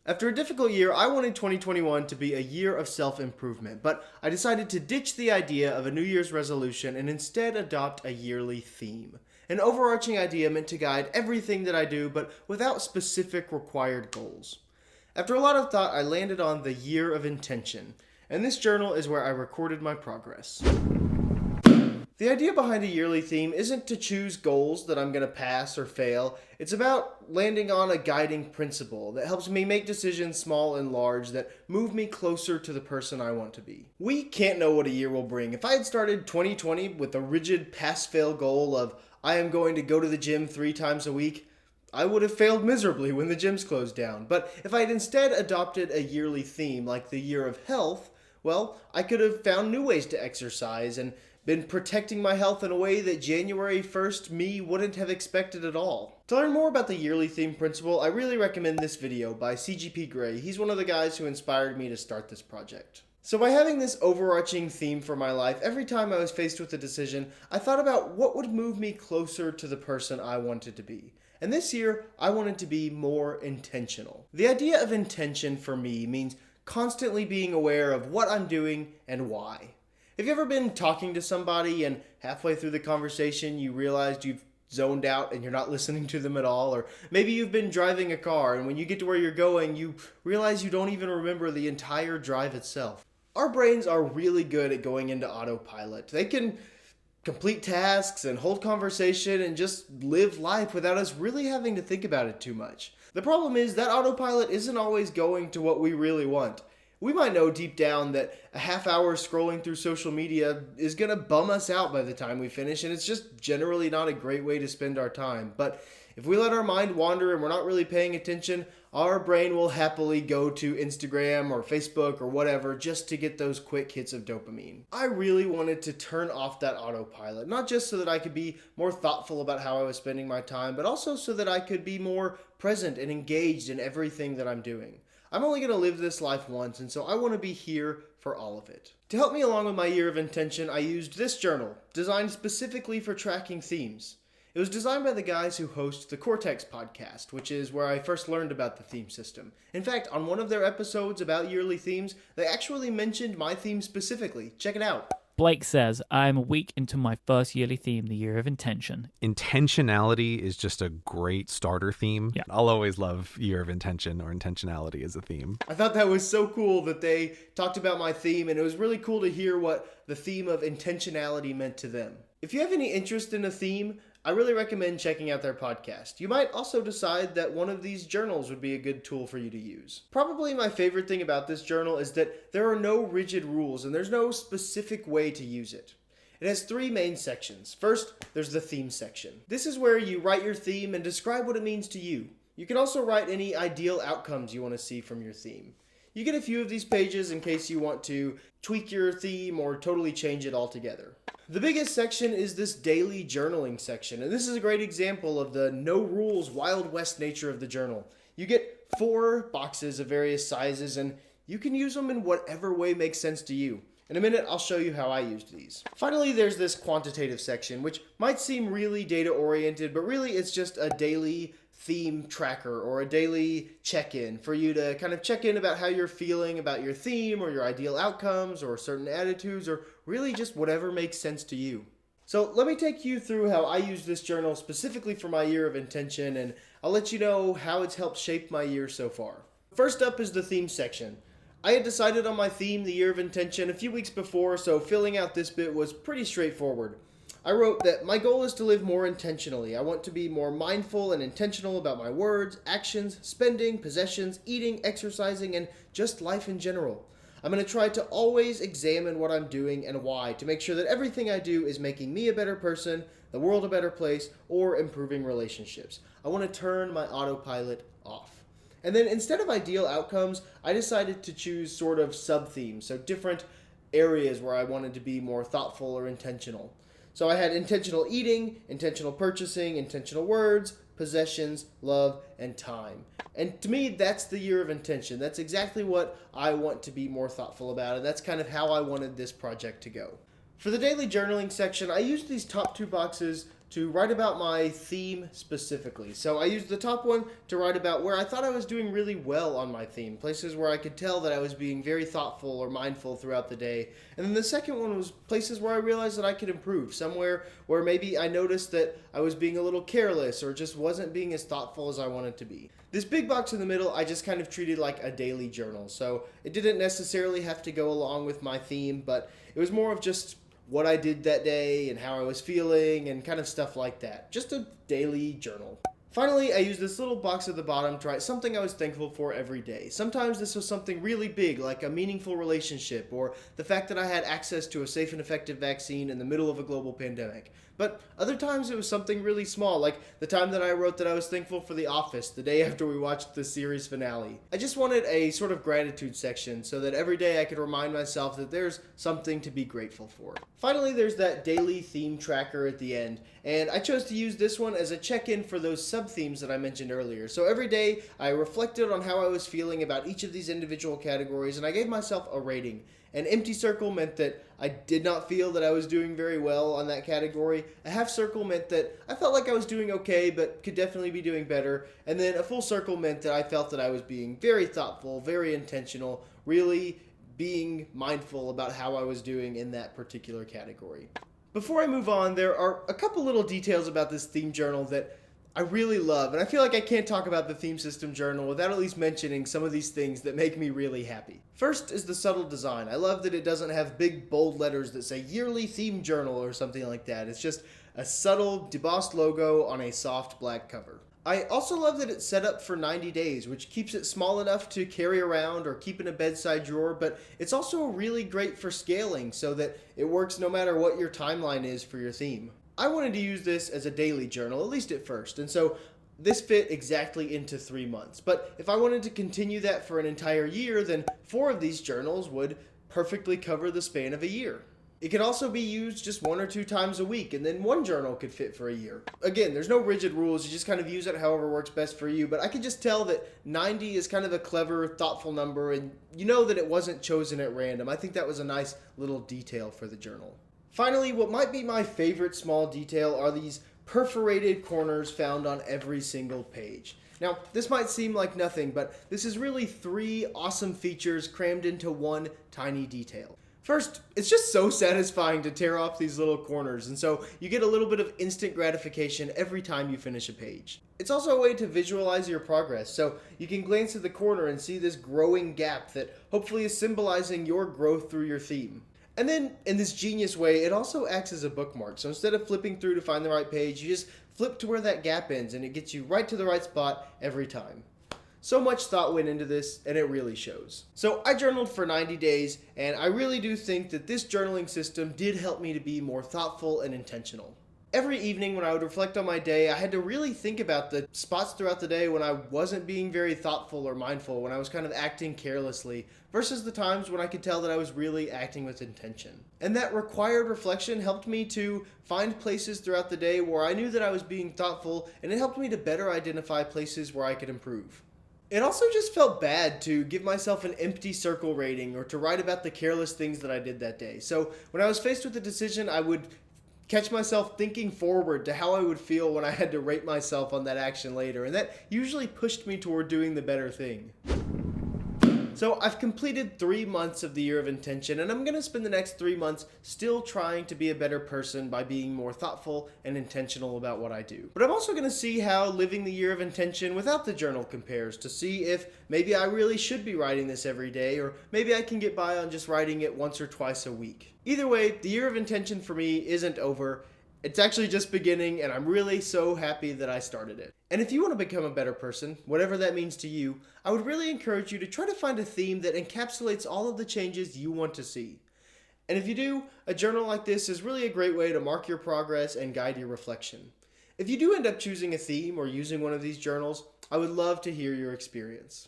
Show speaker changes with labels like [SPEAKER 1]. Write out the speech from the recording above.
[SPEAKER 1] After a difficult year, I wanted 2021 to be a year of self-improvement, but I decided to ditch the idea of a New Year's resolution and instead adopt a yearly theme. An overarching idea meant to guide everything that I do, but without specific required goals. After a lot of thought, I landed on the Year of Intention, and this journal is where I recorded my progress. The idea behind a yearly theme isn't to choose goals that I'm going to pass or fail. It's about landing on a guiding principle that helps me make decisions small and large that move me closer to the person I want to be. We can't know what a year will bring. If I had started 2020 with a rigid pass-fail goal of I am going to go to the gym 3 times a week, I would have failed miserably when the gyms closed down. But if I had instead adopted a yearly theme like the Year of Health, well, I could have found new ways to exercise and been protecting my health in a way that January 1st me wouldn't have expected at all. To learn more about the yearly theme principle, I really recommend this video by CGP Grey. He's one of the guys who inspired me to start this project. So by having this overarching theme for my life, every time I was faced with a decision, I thought about what would move me closer to the person I wanted to be. And this year, I wanted to be more intentional. The idea of intention for me means constantly being aware of what I'm doing and why. Have you ever been talking to somebody and halfway through the conversation you realized you've zoned out and you're not listening to them at all? Or maybe you've been driving a car and when you get to where you're going, you realize you don't even remember the entire drive itself. Our brains are really good at going into autopilot. They can complete tasks and hold conversation and just live life without us really having to think about it too much. The problem is that autopilot isn't always going to what we really want. We might know deep down that a half hour scrolling through social media is going to bum us out by the time we finish, and it's just generally not a great way to spend our time. But if we let our mind wander and we're not really paying attention, our brain will happily go to Instagram or Facebook or whatever just to get those quick hits of dopamine. I really wanted to turn off that autopilot, not just so that I could be more thoughtful about how I was spending my time, but also so that I could be more present and engaged in everything that I'm doing. I'm only going to live this life once, and so I want to be here for all of it. To help me along with my year of intention, I used this journal, designed specifically for tracking themes. It was designed by the guys who host the Cortex podcast, which is where I first learned about the theme system. In fact, on one of their episodes about yearly themes, they actually mentioned my theme specifically. Check it out.
[SPEAKER 2] Blake says, I'm a week into my first yearly theme, the Year of Intention.
[SPEAKER 3] Intentionality is just a great starter theme.
[SPEAKER 2] Yeah.
[SPEAKER 3] I'll always love Year of Intention or intentionality as a theme.
[SPEAKER 1] I thought that was so cool that they talked about my theme, and it was really cool to hear what the theme of intentionality meant to them. If you have any interest in a theme, I really recommend checking out their podcast. You might also decide that one of these journals would be a good tool for you to use. Probably my favorite thing about this journal is that there are no rigid rules and there's no specific way to use it. It has 3 main sections. First, there's the theme section. This is where you write your theme and describe what it means to you. You can also write any ideal outcomes you want to see from your theme. You get a few of these pages in case you want to tweak your theme or totally change it altogether. The biggest section is this daily journaling section, and this is a great example of the no rules, Wild West nature of the journal. You get 4 boxes of various sizes, and you can use them in whatever way makes sense to you. In a minute, I'll show you how I used these. Finally, there's this quantitative section, which might seem really data-oriented, but really it's just a daily theme tracker or a daily check-in for you to kind of check in about how you're feeling about your theme or your ideal outcomes or certain attitudes or really just whatever makes sense to you. So let me take you through how I use this journal specifically for my year of intention, and I'll let you know how it's helped shape my year so far. First up is the theme section. I had decided on my theme, the Year of Intention, a few weeks before, so filling out this bit was pretty straightforward. I wrote that my goal is to live more intentionally. I want to be more mindful and intentional about my words, actions, spending, possessions, eating, exercising, and just life in general. I'm going to try to always examine what I'm doing and why to make sure that everything I do is making me a better person, the world a better place, or improving relationships. I want to turn my autopilot off. And then instead of ideal outcomes, I decided to choose sort of sub-themes, so different areas where I wanted to be more thoughtful or intentional. So I had intentional eating, intentional purchasing, intentional words, possessions, love, and time. And to me, that's the year of intention. That's exactly what I want to be more thoughtful about, and that's kind of how I wanted this project to go. For the daily journaling section, I used these top 2 boxes to write about my theme specifically. So I used the top one to write about where I thought I was doing really well on my theme, places where I could tell that I was being very thoughtful or mindful throughout the day. And then the second one was places where I realized that I could improve, somewhere where maybe I noticed that I was being a little careless or just wasn't being as thoughtful as I wanted to be. This big box in the middle I just kind of treated like a daily journal, so it didn't necessarily have to go along with my theme, but it was more of just what I did that day and how I was feeling and kind of stuff like that. Just a daily journal. Finally, I used this little box at the bottom to write something I was thankful for every day. Sometimes this was something really big, like a meaningful relationship, or the fact that I had access to a safe and effective vaccine in the middle of a global pandemic. But other times it was something really small, like the time that I wrote that I was thankful for The Office, the day after we watched the series finale. I just wanted a sort of gratitude section so that every day I could remind myself that there's something to be grateful for. Finally, there's that daily theme tracker at the end, and I chose to use this one as a check-in for those sub-themes that I mentioned earlier. So every day I reflected on how I was feeling about each of these individual categories, and I gave myself a rating. An empty circle meant that I did not feel that I was doing very well on that category. A half circle meant that I felt like I was doing okay, but could definitely be doing better. And then a full circle meant that I felt that I was being very thoughtful, very intentional, really being mindful about how I was doing in that particular category. Before I move on, there are a couple little details about this theme journal that I really love, and I feel like I can't talk about the Theme System Journal without at least mentioning some of these things that make me really happy. First is the subtle design. I love that it doesn't have big bold letters that say Yearly Theme Journal or something like that. It's just a subtle debossed logo on a soft black cover. I also love that it's set up for 90 days, which keeps it small enough to carry around or keep in a bedside drawer, but it's also really great for scaling so that it works no matter what your timeline is for your theme. I wanted to use this as a daily journal, at least at first, and so this fit exactly into 3 months. But if I wanted to continue that for an entire year, then 4 of these journals would perfectly cover the span of a year. It could also be used just 1 or 2 times a week, and then 1 journal could fit for a year. Again, there's no rigid rules, you just kind of use it however works best for you, but I could just tell that 90 is kind of a clever, thoughtful number, and you know that it wasn't chosen at random. I think that was a nice little detail for the journal. Finally, what might be my favorite small detail are these perforated corners found on every single page. Now, this might seem like nothing, but this is really 3 awesome features crammed into one tiny detail. First, it's just so satisfying to tear off these little corners, and so you get a little bit of instant gratification every time you finish a page. It's also a way to visualize your progress, so you can glance at the corner and see this growing gap that hopefully is symbolizing your growth through your theme. And then, in this genius way, it also acts as a bookmark. So instead of flipping through to find the right page, you just flip to where that gap ends, and it gets you right to the right spot every time. So much thought went into this, and it really shows. So I journaled for 90 days, and I really do think that this journaling system did help me to be more thoughtful and intentional. Every evening when I would reflect on my day, I had to really think about the spots throughout the day when I wasn't being very thoughtful or mindful, when I was kind of acting carelessly, versus the times when I could tell that I was really acting with intention. And that required reflection helped me to find places throughout the day where I knew that I was being thoughtful, and it helped me to better identify places where I could improve. It also just felt bad to give myself an empty circle rating or to write about the careless things that I did that day. So when I was faced with a decision, I would catch myself thinking forward to how I would feel when I had to rate myself on that action later, and that usually pushed me toward doing the better thing. So I've completed 3 months of the Year of Intention, and I'm going to spend the next 3 months still trying to be a better person by being more thoughtful and intentional about what I do. But I'm also going to see how living the Year of Intention without the journal compares, to see if maybe I really should be writing this every day, or maybe I can get by on just writing it once or twice a week. Either way, the Year of Intention for me isn't over. It's actually just beginning, and I'm really so happy that I started it. And if you want to become a better person, whatever that means to you, I would really encourage you to try to find a theme that encapsulates all of the changes you want to see. And if you do, a journal like this is really a great way to mark your progress and guide your reflection. If you do end up choosing a theme or using one of these journals, I would love to hear your experience.